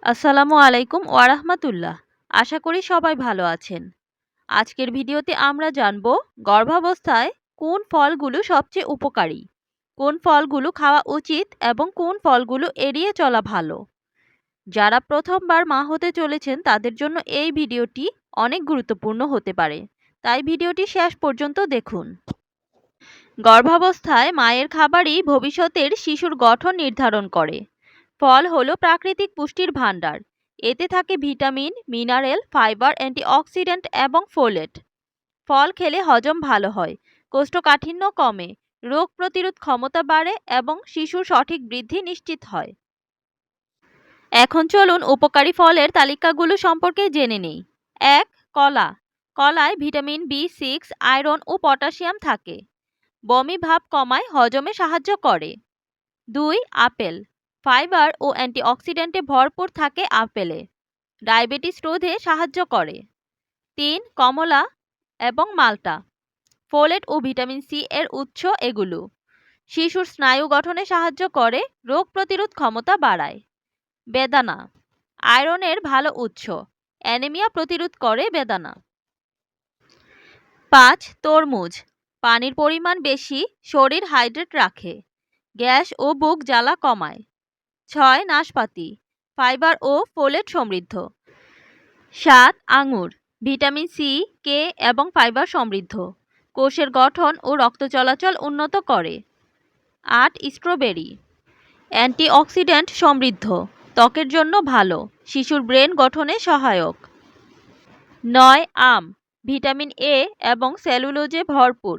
আসসালামু আলাইকুম ওয়া রাহমাতুল্লাহ। আশা করি সবাই ভালো আছেন। আজকের ভিডিওতে আমরা জানব গর্ভাবস্থায় কোন ফলগুলো সবচেয়ে উপকারী, কোন ফলগুলো খাওয়া উচিত এবং কোন ফলগুলো এড়িয়ে চলা ভালো। যারা প্রথমবার মা হতে চলেছেন তাদের জন্য এই ভিডিওটি অনেক গুরুত্বপূর্ণ হতে পারে। তাই ভিডিওটি শেষ পর্যন্ত দেখুন। গর্ভাবস্থায় মায়ের খাবারই ভবিষ্যতের শিশুর গঠন নির্ধারণ করে। ফল হলো প্রাকৃতিক পুষ্টির ভাণ্ডার। এতে থাকে ভিটামিন, মিনারেল, ফাইবার, অ্যান্টিঅক্সিডেন্ট এবং ফোলেট। ফল খেলে হজম ভালো হয়, কোষ্ঠকাঠিন্য কমে, রোগ প্রতিরোধ ক্ষমতা বাড়ে এবং শিশুর সঠিক বৃদ্ধি নিশ্চিত হয়। এখন চলুন উপকারী ফলের তালিকাগুলো সম্পর্কে জেনে নেই। ১. কলা। কলায় ভিটামিন B6, আয়রন ও পটাশিয়াম থাকে। বমি ভাব কমায়, হজমে সাহায্য করে। ২. আপেল। ফাইবার ও অ্যান্টিঅক্সিডেন্টে ভরপুর থাকে আপেলে, ডায়াবেটিস রোধে সাহায্য করে। ৩. কমলা এবং মাল্টা। ফোলেট ও ভিটামিন সি এর উৎস এগুলো। শিশুর স্নায়ু গঠনে সাহায্য করে, রোগ প্রতিরোধ ক্ষমতা বাড়ায়। বেদানা। আয়রনের ভালো উৎস, অ্যানিমিয়া প্রতিরোধ করে বেদানা। ৫. তরমুজ। পানির পরিমাণ বেশি, শরীর হাইড্রেট রাখে, গ্যাস ও বুক জ্বালা কমায়। ৬. নাশপাতি। ফাইবার ও ফোলেট সমৃদ্ধ। ৭. আঙুর। ভিটামিন সি, কে এবং ফাইবার সমৃদ্ধ, কোষের গঠন ও রক্ত চলাচল উন্নত করে। ৮. স্ট্রবেরি। অ্যান্টিঅক্সিডেন্ট সমৃদ্ধ, ত্বকের জন্য ভালো, শিশুর ব্রেন গঠনে সহায়ক। ৯. আম। ভিটামিন এ এবং সেলুলোজে ভরপুর,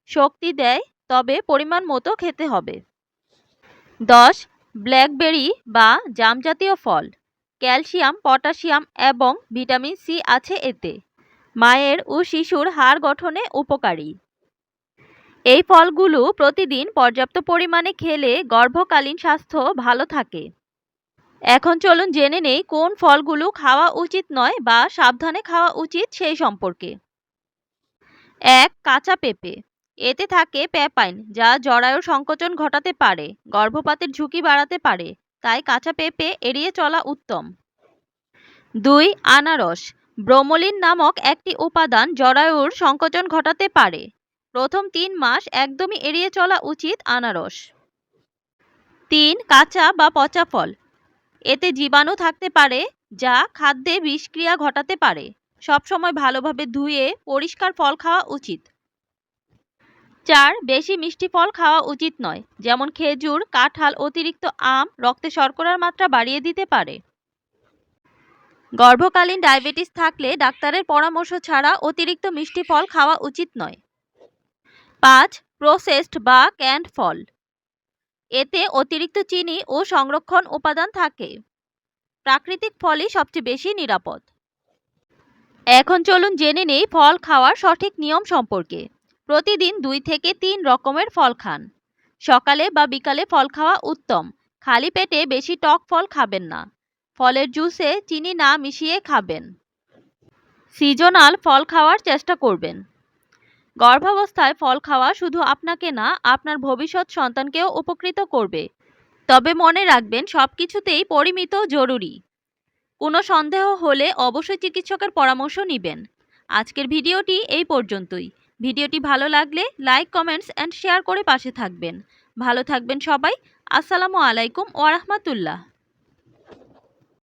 শক্তি দেয়, তবে পরিমাণ মতো খেতে হবে। ১০. ব্ল্যাকবেরি বা জাম জাতীয় ফল। ক্যালসিয়াম, পটাশিয়াম এবং ভিটামিন সি আছে এতে, মায়ের ও শিশুর হাড় গঠনে উপকারী। এই ফলগুলো প্রতিদিন পর্যাপ্ত পরিমাণে খেলে গর্ভকালীন স্বাস্থ্য ভালো থাকে। এখন চলুন জেনে নেই কোন ফলগুলো খাওয়া উচিত নয় বা সাবধানে খাওয়া উচিত সেই সম্পর্কে। ১. কাঁচা পেঁপে। এতে থাকে প্যাপাইন, যা জরায়ুর সংকোচন ঘটাতে পারে, গর্ভপাতের ঝুঁকি বাড়াতে পারে, তাই কাঁচা পেঁপে এড়িয়ে চলা উত্তম। ২. আনারস। ব্রোমোলিন নামক একটি উপাদান জরায়ুর সংকোচন ঘটাতে পারে, প্রথম ৩ মাস একদমই এড়িয়ে চলা উচিত আনারস। ৩. কাঁচা বা পচা ফল। এতে জীবাণু থাকতে পারে, যা খাদ্যে বিষক্রিয়া ঘটাতে পারে, সবসময় ভালোভাবে ধুয়ে পরিষ্কার ফল খাওয়া উচিত। ৪. বেশি মিষ্টি ফল খাওয়া উচিত নয়, যেমন খেজুর, কাঁঠাল। অতিরিক্ত আম রক্তে শর্করার মাত্রা বাড়িয়ে দিতে পারে। গর্ভকালীন ডায়াবেটিস থাকলে ডাক্তারের পরামর্শ ছাড়া অতিরিক্ত মিষ্টি ফল খাওয়া উচিত নয়। ৫. প্রসেসড বা ক্যান্ড ফল। এতে অতিরিক্ত চিনি ও সংরক্ষণ উপাদান থাকে, প্রাকৃতিক ফলই সবচেয়ে বেশি নিরাপদ। এখন চলুন জেনে নেই ফল খাওয়ার সঠিক নিয়ম সম্পর্কে। প্রতিদিন ২ থেকে ৩ রকমের ফল খান। সকালে বা বিকালে ফল খাওয়া উত্তম, খালি পেটে বেশি টক ফল খাবেন না। ফলের জুসে চিনি না মিশিয়ে খাবেন। সিজনাল ফল খাওয়ার চেষ্টা করবেন। গর্ভাবস্থায় ফল খাওয়া শুধু আপনাকে না, আপনার ভবিষ্যৎ সন্তানকেও উপকৃত করবে। তবে মনে রাখবেন, সব কিছুতেই পরিমিত জরুরি। কোনো সন্দেহ হলে অবশ্যই চিকিৎসকের পরামর্শ নেবেন। আজকের ভিডিওটি এই পর্যন্তই। ভিডিওটি ভালো লাগলে লাইক, কমেন্টস অ্যান্ড শেয়ার করে পাশে থাকবেন। ভালো থাকবেন সবাই। আসসালামু আলাইকুম ওয়া রাহমাতুল্লাহ।